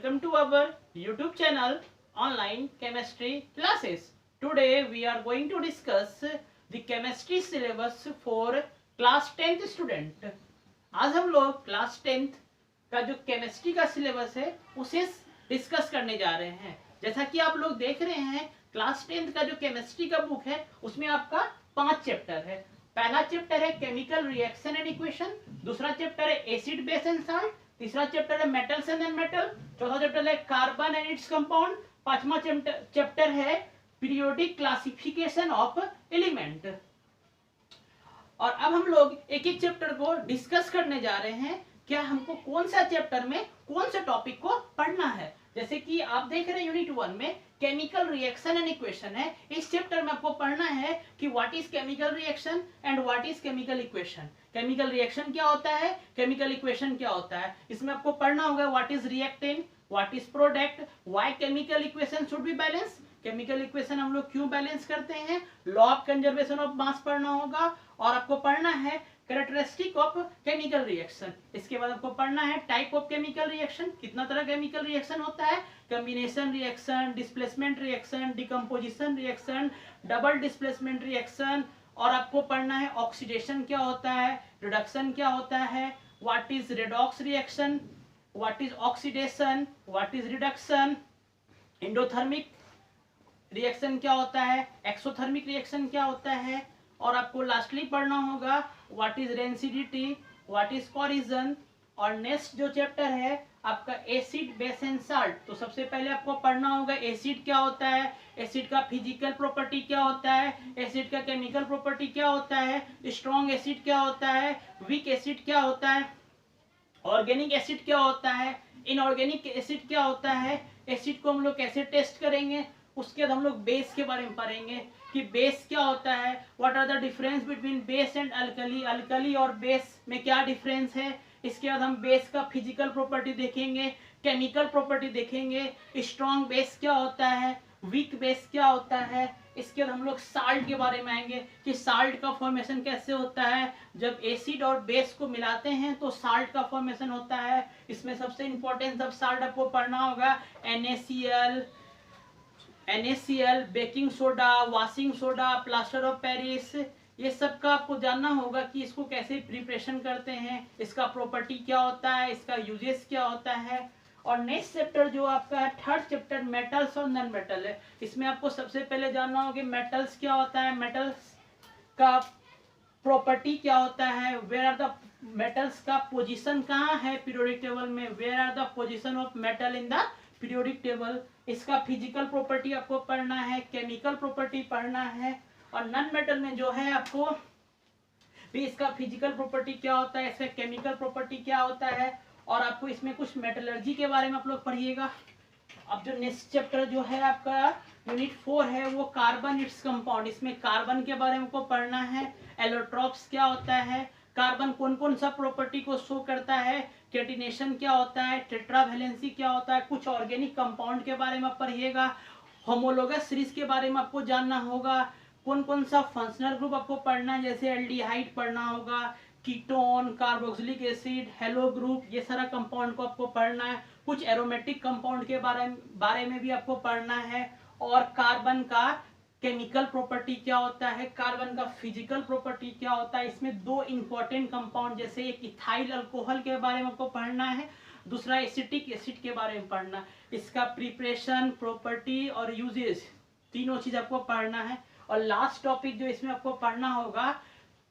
welcome to our YouTube channel Online Chemistry Classes. Today we are going to discuss the chemistry syllabus for class 10th student. आज हम लोग class 10th का जो chemistry का syllabus है उसे discuss करने जा रहे हैं। जैसा कि आप लोग देख रहे हैं क्लास 10th का जो केमिस्ट्री का बुक है उसमें आपका 5 चैप्टर है। पहला चैप्टर है केमिकल रिएक्शन एंड इक्वेशन, दूसरा चैप्टर है एसिड बेस एंड साल्ट, तीसरा चैप्टर है मेटल्स एंड मेटल, चौथा चैप्टर है कार्बन एंड इट्स कंपाउंड, पांचवा चैप्टर है पीरियोडिक क्लासिफिकेशन ऑफ एलिमेंट। और अब हम लोग एक एक चैप्टर को डिस्कस करने जा रहे हैं। क्या हमको कौन सा चैप्टर में कौन से टॉपिक को पढ़ना है। जैसे कि आप देख रहे हैं यूनिट 1 में केमिकल रिएक्शन एंड इक्वेशन है। इस चैप्टर में आपको पढ़ना है कि what is chemical reaction and what is chemical equation. Chemical reaction क्या होता है, केमिकल इक्वेशन क्या होता है। इसमें आपको पढ़ना होगा what is reactant, what is product, why chemical equation should be balance, chemical equation हम लोग क्यों बैलेंस करते हैं, law of conservation of mass पढ़ना होगा। और आपको पढ़ना है कैरेक्टरिस्टिक ऑफ केमिकल रिएक्शन। इसके बाद आपको पढ़ना है टाइप ऑफ केमिकल रिएक्शन, कितना तरह केमिकल रिएक्शन होता है, combination reaction, displacement reaction, decomposition reaction, double displacement reaction. और आपको पढ़ना है ऑक्सीडेशन क्या होता है, रिडक्शन क्या होता है, what is redox reaction, what is oxidation, what is reduction, endothermic reaction क्या होता है, एक्सोथर्मिक रिएक्शन क्या होता है। और आपको लास्टली पढ़ना होगा what is rancidity, what is corrosion. और नेक्स्ट जो चैप्टर है आपका एसिड बेस एंड साल्ट। तो सबसे पहले आपको पढ़ना होगा एसिड क्या होता है, एसिड का फिजिकल प्रॉपर्टी क्या होता है, एसिड का केमिकल प्रॉपर्टी क्या होता है, स्ट्रॉन्ग एसिड क्या होता है, वीक एसिड क्या होता है, ऑर्गेनिक एसिड क्या होता है, इनऑर्गेनिक एसिड क्या होता है, एसिड को हम लोग कैसे टेस्ट करेंगे। उसके बाद हम लोग बेस के बारे में पढ़ेंगे कि बेस क्या होता है, what are the difference between base and alkali, alkali और बेस में क्या डिफरेंस है। इसके बाद हम बेस का फिजिकल प्रॉपर्टी देखेंगे, केमिकल प्रॉपर्टी देखेंगे, स्ट्रॉन्ग बेस क्या होता है, वीक बेस क्या होता है। इसके बाद हम लोग साल्ट के बारे में आएंगे कि साल्ट का फॉर्मेशन कैसे होता है। जब एसिड और बेस को मिलाते हैं तो साल्ट का फॉर्मेशन होता है। इसमें सबसे इंपॉर्टेंट सब साल्ट आपको पढ़ना होगा NaCl, baking soda, washing soda, plaster of Paris. ये सब का आपको जानना होगा कि इसको कैसे प्रिपरेशन करते हैं, इसका प्रॉपर्टी क्या होता है, इसका यूजेस क्या होता है। और नेक्स्ट चैप्टर जो आपका है थर्ड चैप्टर मेटल्स और नॉन मेटल है। इसमें आपको सबसे पहले जानना होगा मेटल्स क्या होता है, मेटल्स का प्रॉपर्टी क्या होता है, वेयर आर द मेटल्स का पोजीशन कहाँ है पीरियोडिक टेबल में, where are the position of metal in the periodic table. इसका फिजिकल प्रॉपर्टी आपको पढ़ना है, केमिकल प्रॉपर्टी पढ़ना है। और नॉन मेटल में जो है आपको भी इसका फिजिकल प्रॉपर्टी क्या होता है, इसका केमिकल प्रॉपर्टी क्या होता है। और आपको इसमें कुछ मेटलर्जी के बारे में आप लोग पढ़िएगा। अब जो नेक्स्ट चैप्टर जो है आपका यूनिट 4 है वो कार्बन इट्स कंपाउंड। इसमें कार्बन के बारे में आपको पढ़ना है, एलोट्रॉप्स क्या होता है, कार्बन कौन कौन सा प्रॉपर्टी को शो करता है, कैटिनेशन क्या होता है, टेट्रावैलेंसी क्या होता है, कुछ ऑर्गेनिक कंपाउंड के बारे में आप पढ़िएगा। होमोलोगस सीरीज के बारे में आपको जानना होगा, कौन कौन सा फंक्शनल ग्रुप आपको पढ़ना है, जैसे एल्डिहाइड पढ़ना होगा, ketone, carboxylic acid, hello group, ये सारा कंपाउंड को आपको पढ़ना है। कुछ एरोमेटिक कंपाउंड के बारे में भी आपको पढ़ना है। और कार्बन का केमिकल प्रॉपर्टी क्या होता है, कार्बन का फिजिकल प्रॉपर्टी क्या होता है। इसमें दो इंपॉर्टेंट कंपाउंड जैसे एक इथाइल अल्कोहल के बारे में आपको पढ़ना है, दूसरा एसिटिक एसिड के बारे में पढ़ना। इसका प्रिपरेशन, प्रॉपर्टी और यूजेस तीनों चीज आपको पढ़ना है। और लास्ट टॉपिक जो इसमें आपको पढ़ना होगा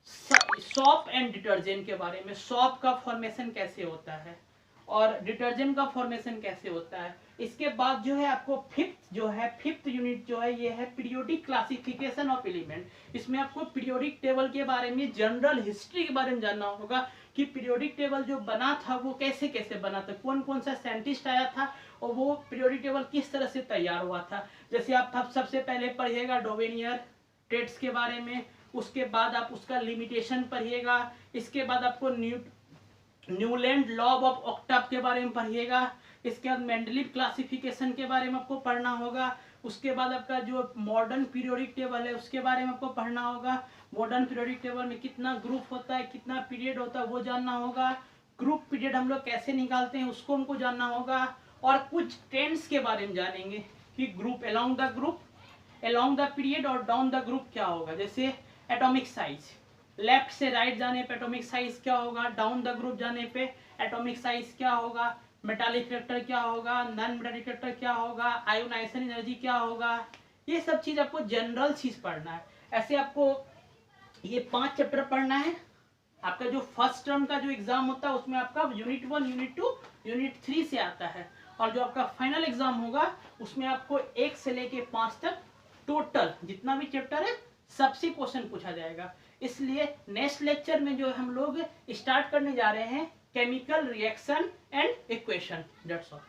सॉप एंड डिटर्जेंट के बारे में, सॉप का फॉर्मेशन कैसे होता है और डिटर्जेंट का फॉर्मेशन कैसे होता है। इसके बाद जो है आपको फिफ्थ यूनिट जो है ये है पीरियोडिक क्लासिफिकेशन ऑफ एलिमेंट। इसमें आपको पीरियोडिक टेबल के बारे में, जनरल हिस्ट्री के बारे में जानना होगा कि पीरियोडिक टेबल जो बना था वो कैसे कैसे बना था, कौन कौन सा साइंटिस्ट आया था और वो पीरियोडिक टेबल किस तरह से तैयार हुआ था। जैसे आप सबसे पहले पढ़िएगा डोवेनियर ट्रेड्स के बारे में, उसके बाद आप उसका लिमिटेशन पढ़िएगा। इसके बाद आपको न्यूलैंड लॉ ऑफ ऑक्टाव के बारे में पढ़िएगा। इसके बाद मेंडलीव क्लासिफिकेशन के बारे में आपको पढ़ना होगा। उसके बाद आपका जो मॉडर्न पीरियोडिक टेबल है उसके बारे में आपको पढ़ना होगा। मॉडर्न पीरियोडिक टेबल में कितना ग्रुप होता है, कितना पीरियड होता है वो जानना होगा। ग्रुप पीरियड हम लोग कैसे निकालते हैं उसको हमको जानना होगा। और कुछ ट्रेंड्स के बारे में जानेंगे कि ग्रुप अलोंग द पीरियड और डाउन द ग्रुप क्या होगा। जैसे एटॉमिक साइज, लेफ्ट से राइट जाने पे एटॉमिक साइज क्या होगा, डाउन द ग्रुप जाने पे एटॉमिक साइज क्या होगा, मेटालिक करेक्टर क्या होगा, नॉन मेटालिक करेक्टर क्या होगा, आयोनाइजेशन एनर्जी क्या होगा। ये सब चीज आपको जनरल चीज पढ़ना है। ऐसे आपको ये 5 चैप्टर पढ़ना है। आपका जो फर्स्ट टर्म का जो एग्जाम होता है उसमें आपका यूनिट 1, यूनिट 2, यूनिट 3 से आता है, और जो आपका फाइनल एग्जाम होगा उसमें आपको 1 से लेके 5 तक टोटल जितना भी चैप्टर है सबसे क्वेश्चन पूछा जाएगा। इसलिए नेक्स्ट लेक्चर में जो हम लोग स्टार्ट करने जा रहे हैं chemical reaction and equation. That's all.